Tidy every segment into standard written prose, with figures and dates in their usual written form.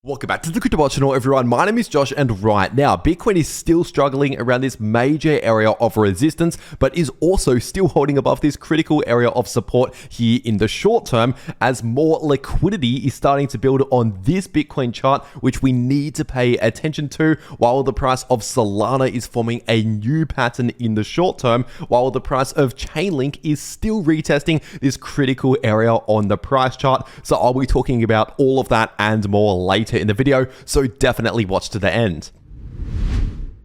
Welcome back to the cryptowrld channel, everyone. My name is Josh, and right now, Bitcoin is still struggling around this major area of resistance, but is also still holding above this critical area of support here in the short term, as more liquidity is starting to build on this Bitcoin chart, which we need to pay attention to, while the price of Solana is forming a new pattern in the short term, while the price of Chainlink is still retesting this critical area on the price chart. So I'll be talking about all of that and more later in the video, so definitely watch to the end.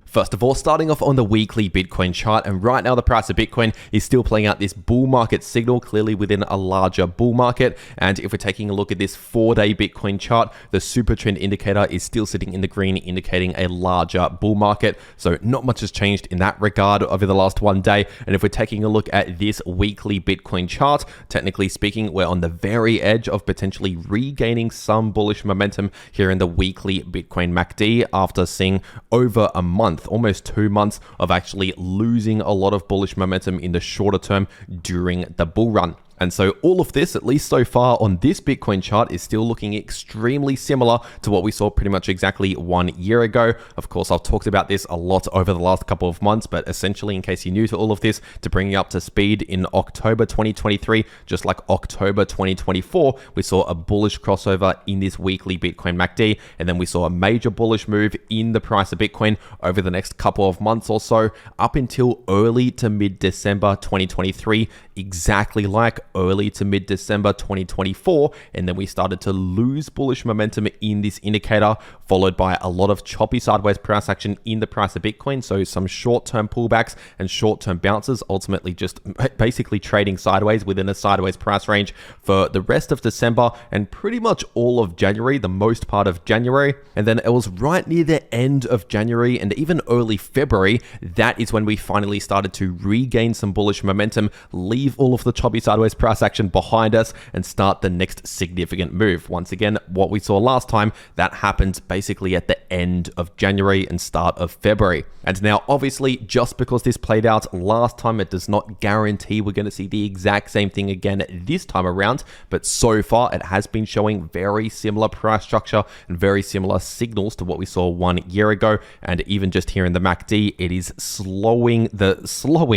First of all, starting off on the weekly Bitcoin chart, and right now the price of Bitcoin is still playing out this bull market signal, clearly within a larger bull market. And if we're taking a look at this 4-day Bitcoin chart, the super trend indicator is still sitting in the green, indicating a larger bull market. So not much has changed in that regard over the last one day. And if we're taking a look at this weekly Bitcoin chart, technically speaking, we're on the very edge of potentially regaining some bullish momentum here in the weekly Bitcoin MACD after seeing over a month, almost 2 months of actually losing a lot of bullish momentum in the shorter term during the bull run. And so all of this, at least so far on this Bitcoin chart, is still looking extremely similar to what we saw pretty much exactly 1 year ago. Of course, I've talked about this a lot over the last couple of months, but essentially, in case you're new to all of this, to bring you up to speed, in October 2023, just like October 2024, we saw a bullish crossover in this weekly Bitcoin MACD, and then we saw a major bullish move in the price of Bitcoin over the next couple of months or so, up until early to mid-December 2023, exactly like early to mid-December 2024, and then we started to lose bullish momentum in this indicator, followed by a lot of choppy sideways price action in the price of Bitcoin. So some short-term pullbacks and short-term bounces, ultimately just basically trading sideways within a sideways price range for the rest of December and pretty much all of January, the most part of January. And then it was right near the end of January and even early February, that is when we finally started to regain some bullish momentum, leave all of the choppy sideways price action behind us, and start the next significant move. Once again, what we saw last time, that happened basically at the end of January and start of February. And now, obviously, just because this played out last time, it does not guarantee we're going to see the exact same thing again this time around. But so far, it has been showing very similar price structure and very similar signals to what we saw 1 year ago. And even just here in the MACD, it is slowing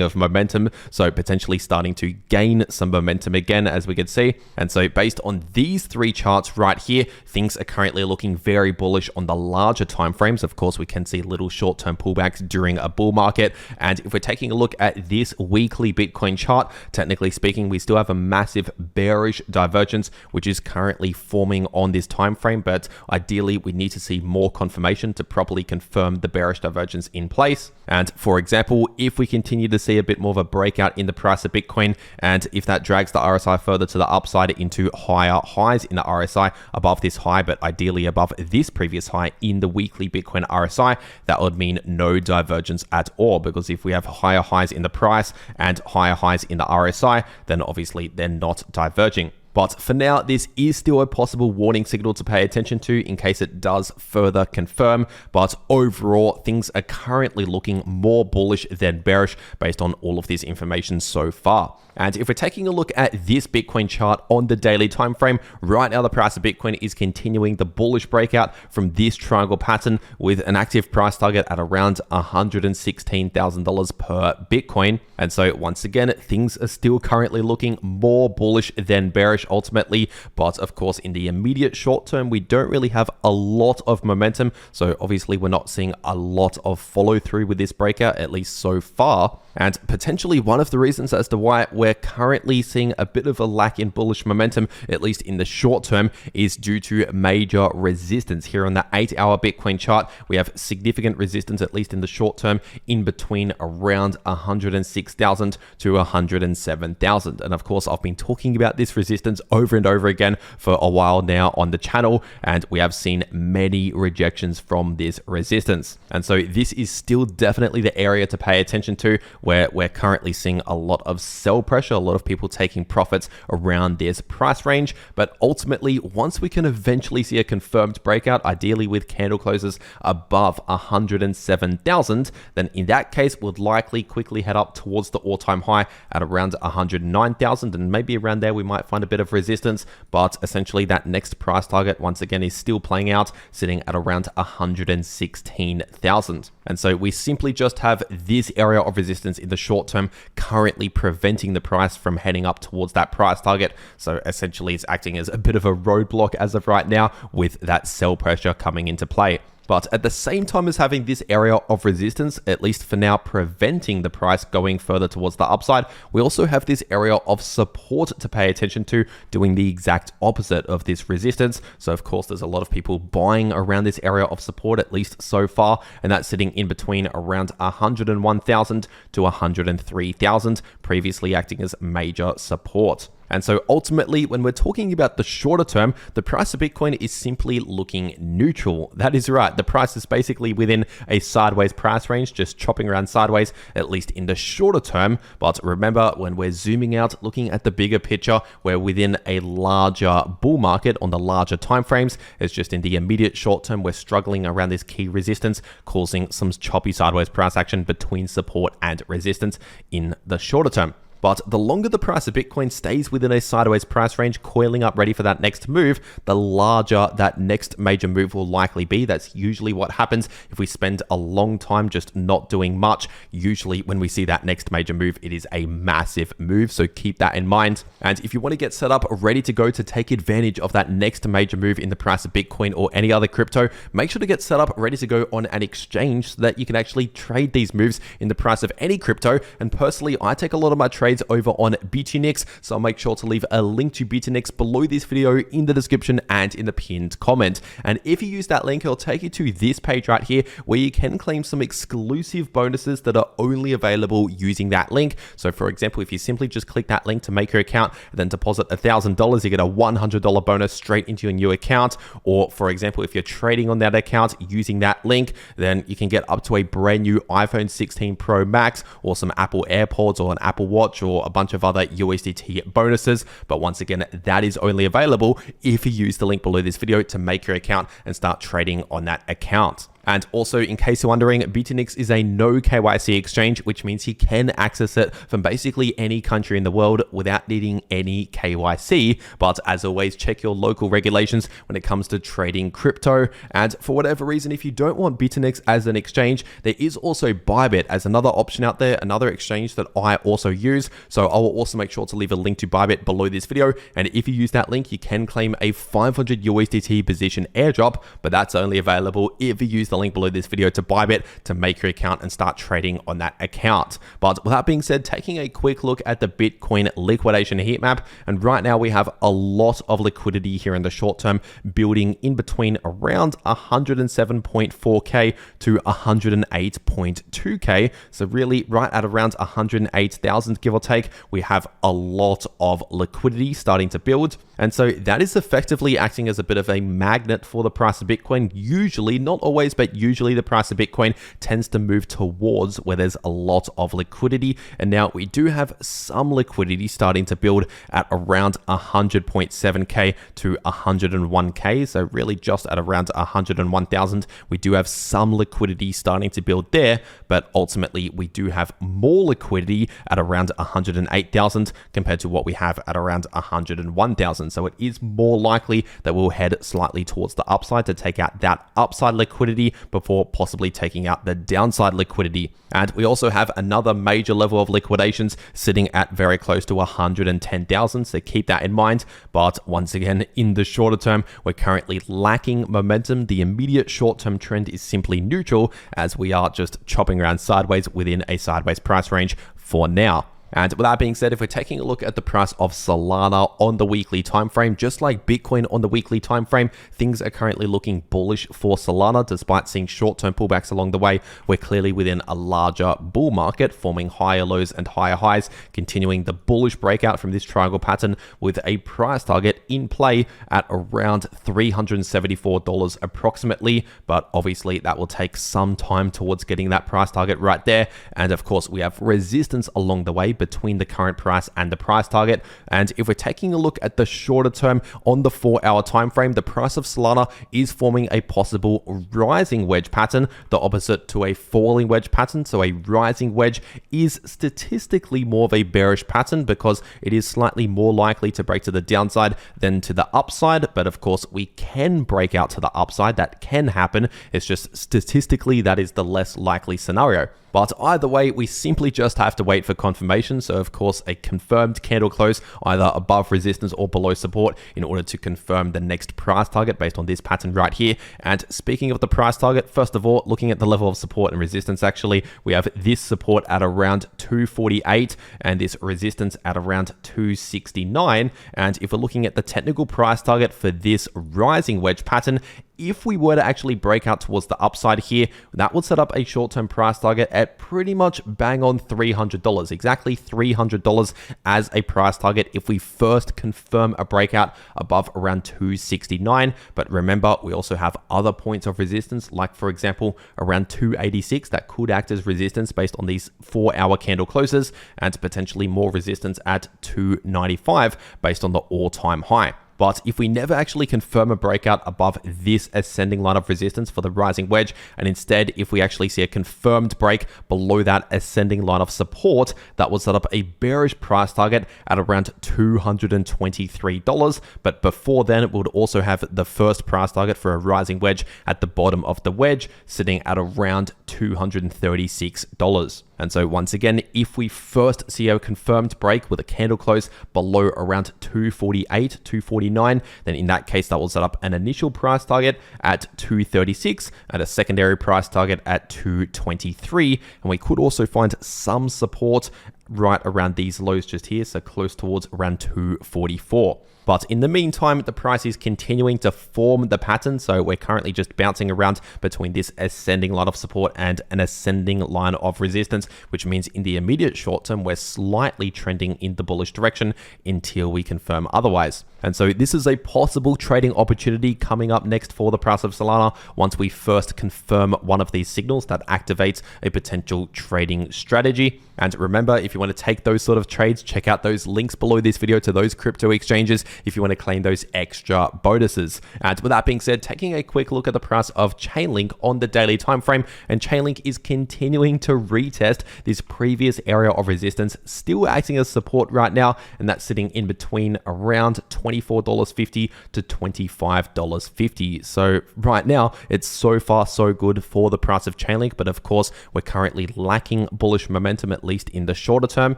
of momentum, so potentially starting to gain some momentum again, as we can see. And so based on these three charts right here, things are currently looking very bullish on the larger time frames. Of course, we can see little short-term pullbacks during a bull market. And if we're taking a look at this weekly Bitcoin chart, technically speaking, we still have a massive bearish divergence, which is currently forming on this time frame. But ideally, we need to see more confirmation to properly confirm the bearish divergence in place. And for example, if we continue to see a bit more of a breakout in the price of Bitcoin, and if that drags the RSI further to the upside into higher highs in the RSI above this high, but ideally above this previous high in the weekly Bitcoin RSI, that would mean no divergence at all. Because if we have higher highs in the price and higher highs in the RSI, then obviously they're not diverging. But for now, this is still a possible warning signal to pay attention to in case it does further confirm. But overall, things are currently looking more bullish than bearish based on all of this information so far. And if we're taking a look at this Bitcoin chart on the daily time frame, right now the price of Bitcoin is continuing the bullish breakout from this triangle pattern with an active price target at around $116,000 per Bitcoin. And so once again, things are still currently looking more bullish than bearish ultimately. But of course, in the immediate short term, we don't really have a lot of momentum. So obviously we're not seeing a lot of follow through with this breakout, at least so far. And potentially one of the reasons as to why we're currently seeing a bit of a lack in bullish momentum, at least in the short term, is due to major resistance. Here on the 8-hour Bitcoin chart, we have significant resistance, at least in the short term, in between around 106,000 to 107,000. And of course, I've been talking about this resistance over and over again for a while now on the channel, and we have seen many rejections from this resistance. And so this is still definitely the area to pay attention to where we're currently seeing a lot of sell pressure, a lot of people taking profits around this price range. But ultimately, once we can eventually see a confirmed breakout, ideally with candle closes above 107,000, then in that case, we'll likely quickly head up towards the all-time high at around 109,000, and maybe around there we might find a bit of resistance. But essentially that next price target once again is still playing out, sitting at around 116,000. And so we simply just have this area of resistance in the short term currently preventing the price from heading up towards that price target. So essentially it's acting as a bit of a roadblock as of right now, with that sell pressure coming into play. But at the same time as having this area of resistance, at least for now, preventing the price going further towards the upside, we also have this area of support to pay attention to, doing the exact opposite of this resistance. So of course, there's a lot of people buying around this area of support, at least so far, and that's sitting in between around 101,000 to 103,000, previously acting as major support. And so ultimately, when we're talking about the shorter term, the price of Bitcoin is simply looking neutral. That is right. The price is basically within a sideways price range, just chopping around sideways, at least in the shorter term. But remember, when we're zooming out, looking at the bigger picture, we're within a larger bull market on the larger timeframes. It's just in the immediate short term, we're struggling around this key resistance, causing some choppy sideways price action between support and resistance in the shorter term. But the longer the price of Bitcoin stays within a sideways price range, coiling up ready for that next move, the larger that next major move will likely be. That's usually what happens if we spend a long time just not doing much. Usually when we see that next major move, it is a massive move. So keep that in mind. And if you want to get set up ready to go to take advantage of that next major move in the price of Bitcoin or any other crypto, make sure to get set up ready to go on an exchange so that you can actually trade these moves in the price of any crypto. And personally, I take a lot of my trades over on Bitfinex, so I'll make sure to leave a link to Bitfinex below this video in the description and in the pinned comment. And if you use that link, it'll take you to this page right here where you can claim some exclusive bonuses that are only available using that link. So for example, if you simply just click that link to make your account and then deposit $1,000, you get a $100 bonus straight into your new account. Or for example, if you're trading on that account using that link, then you can get up to a brand new iPhone 16 Pro Max or some Apple AirPods or an Apple Watch or a bunch of other USDT bonuses. But once again, that is only available if you use the link below this video to make your account and start trading on that account. And also, in case you're wondering, Bitfinex is a no KYC exchange, which means you can access it from basically any country in the world without needing any KYC. But as always, check your local regulations when it comes to trading crypto. And for whatever reason, if you don't want Bitfinex as an exchange, there is also Bybit as another option out there, another exchange that I also use. So I will also make sure to leave a link to Bybit below this video. And if you use that link, you can claim a 500 USDT position airdrop, but that's only available if you use the link below this video to Bybit to make your account and start trading on that account. But with that being said, taking a quick look at the Bitcoin liquidation heat map, and right now we have a lot of liquidity here in the short term, building in between around 107.4k to 108.2k. So really right at around 108,000, give or take, we have a lot of liquidity starting to build. And so that is effectively acting as a bit of a magnet for the price of Bitcoin. Usually, not always, but usually the price of Bitcoin tends to move towards where there's a lot of liquidity. And now we do have some liquidity starting to build at around 100.7k to 101k. So really just at around 101,000, we do have some liquidity starting to build there. But ultimately, we do have more liquidity at around 108,000 compared to what we have at around 101,000. So it is more likely that we'll head slightly towards the upside to take out that upside liquidity before possibly taking out the downside liquidity. And we also have another major level of liquidations sitting at very close to 110,000. So keep that in mind. But once again, in the shorter term, we're currently lacking momentum. The immediate short-term trend is simply neutral as we are just chopping around sideways within a sideways price range for now. And with that being said, if we're taking a look at the price of Solana on the weekly time frame, just like Bitcoin on the weekly time frame, things are currently looking bullish for Solana. Despite seeing short-term pullbacks along the way, we're clearly within a larger bull market, forming higher lows and higher highs, continuing the bullish breakout from this triangle pattern with a price target in play at around $374 approximately. But obviously that will take some time towards getting that price target right there. And of course, we have resistance along the way between the current price and the price target. And if we're taking a look at the shorter term on the 4-hour time frame, the price of Solana is forming a possible rising wedge pattern, the opposite to a falling wedge pattern. So a rising wedge is statistically more of a bearish pattern because it is slightly more likely to break to the downside than to the upside. But of course, we can break out to the upside. That can happen. It's just statistically that is the less likely scenario. But either way, we simply just have to wait for confirmation. So of course, a confirmed candle close either above resistance or below support in order to confirm the next price target based on this pattern right here. And speaking of the price target, first of all, looking at the level of support and resistance, actually, we have this support at around 248 and this resistance at around 269. And if we're looking at the technical price target for this rising wedge pattern, if we were to actually break out towards the upside here, that would set up a short-term price target at pretty much bang on $300, exactly $300 as a price target if we first confirm a breakout above around 269. But remember, we also have other points of resistance, like for example, around 286 that could act as resistance based on these 4-hour candle closes, and potentially more resistance at 295 based on the all-time high. But if we never actually confirm a breakout above this ascending line of resistance for the rising wedge, and instead, if we actually see a confirmed break below that ascending line of support, that will set up a bearish price target at around $223. But before then, it would also have the first price target for a rising wedge at the bottom of the wedge, sitting at around $236. And so once again, if we first see a confirmed break with a candle close below around 248, 249, then in that case, that will set up an initial price target at 236 and a secondary price target at 223. And we could also find some support right around these lows just here, so close towards around 244. But in the meantime, the price is continuing to form the pattern. So we're currently just bouncing around between this ascending line of support and an ascending line of resistance, which means in the immediate short term, we're slightly trending in the bullish direction until we confirm otherwise. And so this is a possible trading opportunity coming up next for the price of Solana once we first confirm one of these signals that activates a potential trading strategy. And remember, if you want to take those sort of trades, check out those links below this video to those crypto exchanges if you want to claim those extra bonuses. And with that being said, taking a quick look at the price of Chainlink on the daily time frame, and Chainlink is continuing to retest this previous area of resistance, still acting as support right now, and that's sitting in between around $24.50 to $25.50. So right now, it's so far so good for the price of Chainlink, but of course, we're currently lacking bullish momentum, at least in the shorter term.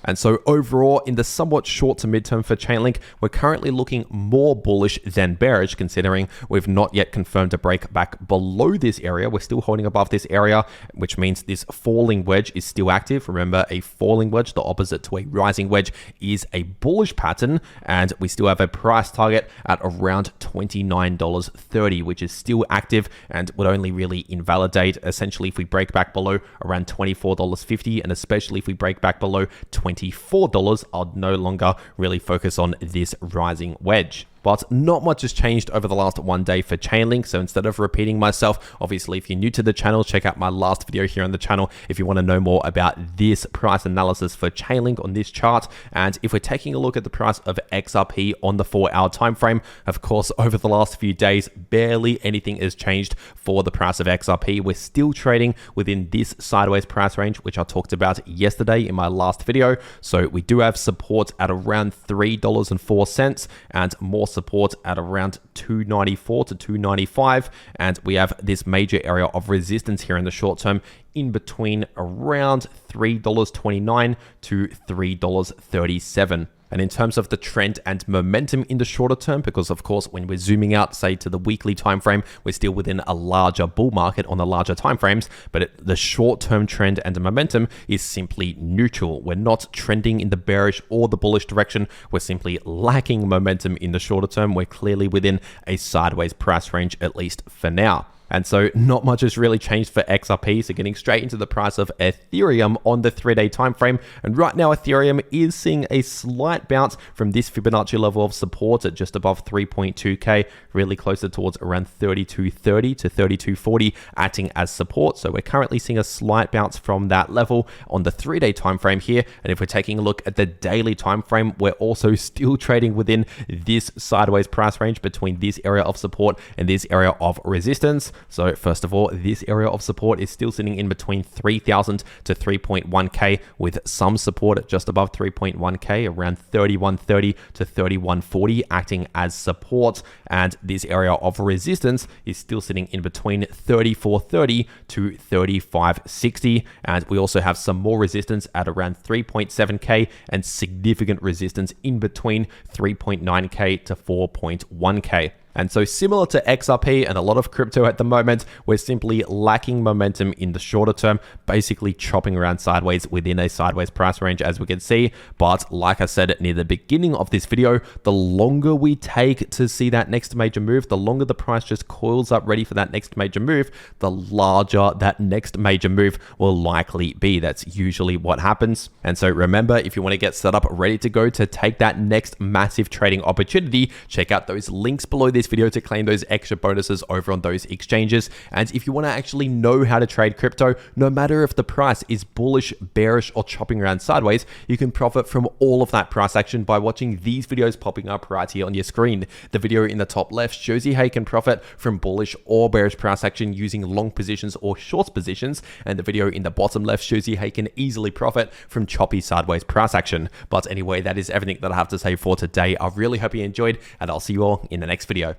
And so overall, in the somewhat short to mid-term for Chainlink, we're currently looking more bullish than bearish, considering we've not yet confirmed a break back below this area. We're still holding above this area, which means this falling wedge is still active. Remember, a falling wedge, the opposite to a rising wedge, is a bullish pattern, and we still have a price target at around $29.30, which is still active and would only really invalidate essentially if we break back below around $24.50, and especially if we break back below $24, I'll no longer really focus on this rising wedge. But not much has changed over the last one day for Chainlink. So instead of repeating myself, obviously, if you're new to the channel, check out my last video here on the channel if you want to know more about this price analysis for Chainlink on this chart. And if we're taking a look at the price of XRP on the 4-hour time frame, of course, over the last few days, barely anything has changed for the price of XRP. We're still trading within this sideways price range, which I talked about yesterday in my last video. So we do have support at around $3.04 and more support at around $2.94 to $2.95, and we have this major area of resistance here in the short term in between around $3.29 to $3.37. And in terms of the trend and momentum in the shorter term, because of course, when we're zooming out, say to the weekly time frame, we're still within a larger bull market on the larger time frames, but the short-term trend and the momentum is simply neutral. We're not trending in the bearish or the bullish direction. We're simply lacking momentum in the shorter term. We're clearly within a sideways price range, at least for now. And so not much has really changed for XRP. So getting straight into the price of Ethereum on the 3-day time frame. And right now, Ethereum is seeing a slight bounce from this Fibonacci level of support at just above 3.2K, really closer towards around 3230 to 3240, acting as support. So we're currently seeing a slight bounce from that level on the 3-day time frame here. And if we're taking a look at the daily time frame, we're also still trading within this sideways price range between this area of support and this area of resistance. So first of all, this area of support is still sitting in between 3,000 to 3.1K, with some support at just above 3.1K, around 3130 to 3140, acting as support. And this area of resistance is still sitting in between 3430 to 3560. And we also have some more resistance at around 3.7K and significant resistance in between 3.9K to 4.1K. And so similar to XRP and a lot of crypto at the moment, we're simply lacking momentum in the shorter term, basically chopping around sideways within a sideways price range, as we can see. But like I said near the beginning of this video, the longer we take to see that next major move, the longer the price just coils up ready for that next major move, the larger that next major move will likely be. That's usually what happens. And so remember, if you want to get set up ready to go to take that next massive trading opportunity, check out those links below this video to claim those extra bonuses over on those exchanges. And if you want to actually know how to trade crypto, no matter if the price is bullish, bearish, or chopping around sideways, you can profit from all of that price action by watching these videos popping up right here on your screen. The video in the top left shows you how you can profit from bullish or bearish price action using long positions or short positions, and the video in the bottom left shows you how you can easily profit from choppy sideways price action. But anyway, that is everything that I have to say for today. I really hope you enjoyed, and I'll see you all in the next video.